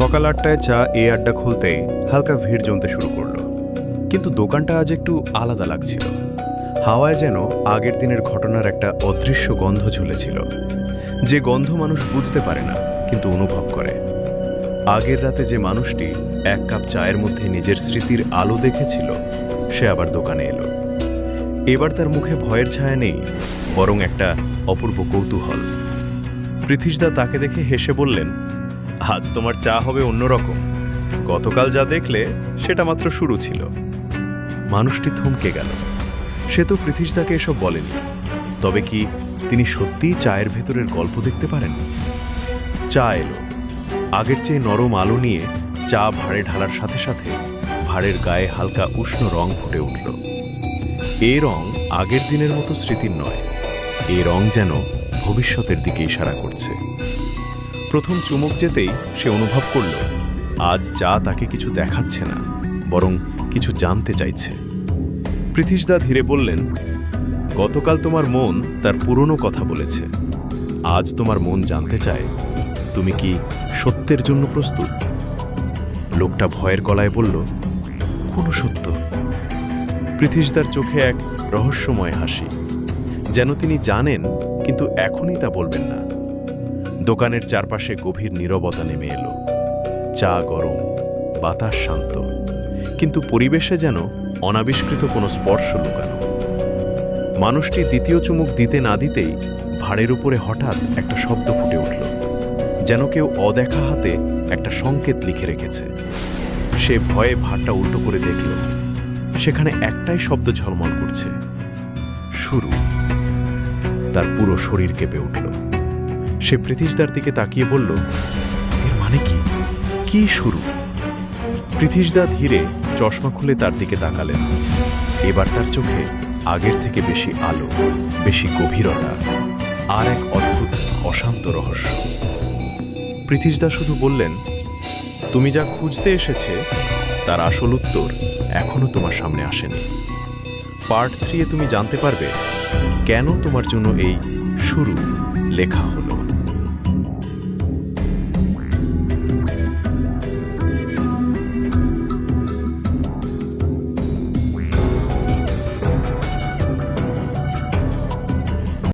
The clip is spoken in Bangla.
সকাল ৮টায় চা এই আড্ডা খুলতেই হালকা ভিড় জমতে শুরু করলো। কিন্তু দোকানটা আজ একটু আলাদা লাগছিল। হাওয়ায় যেন আগের দিনের ঘটনার একটা অদৃশ্য গন্ধ ঝুলেছিল, যে গন্ধ মানুষ বুঝতে পারে না কিন্তু অনুভব করে। আগের রাতে যে মানুষটি ১ কাপ চায়ের মধ্যে নিজের স্মৃতির আলো দেখেছিল, সে আবার দোকানে এলো। এবার তার মুখে ভয়ের ছায়া নেই, বরং একটা অপূর্ব কৌতূহল। পৃথিশদা তাকে দেখে হেসে বললেন, আজ তোমার চা হবে অন্যরকম। গতকাল যা দেখলে সেটা মাত্র শুরু ছিল। মানুষটি থমকে গেল। সে তো পৃথিশদাকে এসব বলেনি, তবে কি তিনি সত্যিই চায়ের ভেতরের গল্প দেখতে পারেন? চা এলো। আগের চেয়ে নরম আলো নিয়ে চা ভাঁড়ে ঢালার সাথে সাথে ভাঁড়ের গায়ে হালকা উষ্ণ রং ফুটে উঠল। এই রং আগের দিনের মতো স্মৃতির নয়, এই রং যেন ভবিষ্যতের দিকে ইশারা করছে। প্রথম চুমুক যেতেই সে অনুভব করল, আজ চা তাকে কিছু দেখাচ্ছে না, বরং কিছু জানতে চাইছে। পৃথিশদা ধীরে বললেন, গতকাল তোমার মন তার পুরনো কথা বলেছে, আজ তোমার মন জানতে চায় তুমি কি সত্যের জন্য প্রস্তুত। লোকটা ভয়ের গলায় বলল, কোনো সত্য? পৃথিশদার চোখে এক রহস্যময় হাসি, যেন তিনি জানেন কিন্তু এখনই তা বলবেন না। দোকানের চারপাশে গভীর নীরবতা নেমে এলো। চা গরম, বাতাস শান্ত, কিন্তু পরিবেশে যেন অনাবিষ্কৃত কোনো স্পর্শ লুকানো। মানুষটি দ্বিতীয় চুমুক দিতে না দিতেই ভাঁড়ের উপরে হঠাৎ একটা শব্দ ফুটে উঠল, যেন কেউ অদেখা হাতে একটা সংকেত লিখে রেখেছে। সে ভয়ে ভাঁড়টা উল্টো করে দেখল। সেখানে একটাই শব্দ ঝলমল করছে, শুরু। তার পুরো শরীর কেঁপে উঠল। সে পৃথিশদার দিকে তাকিয়ে বলল, এর মানে কি? কি শুরু? পৃথিশদা ধীরে চশমা খুলে তার দিকে তাকালেন। এবার তার চোখে আগের থেকে বেশি আলো, বেশি গভীরতা, আর এক অদ্ভুত অশান্ত রহস্য। পৃথিশদা শুধু বললেন, তুমি যা খুঁজতে এসেছে তার আসল উত্তর এখনো তোমার সামনে আসেনি। পার্ট 3-এ তুমি জানতে পারবে কেন তোমার জন্য এই শুরু লেখা হলো।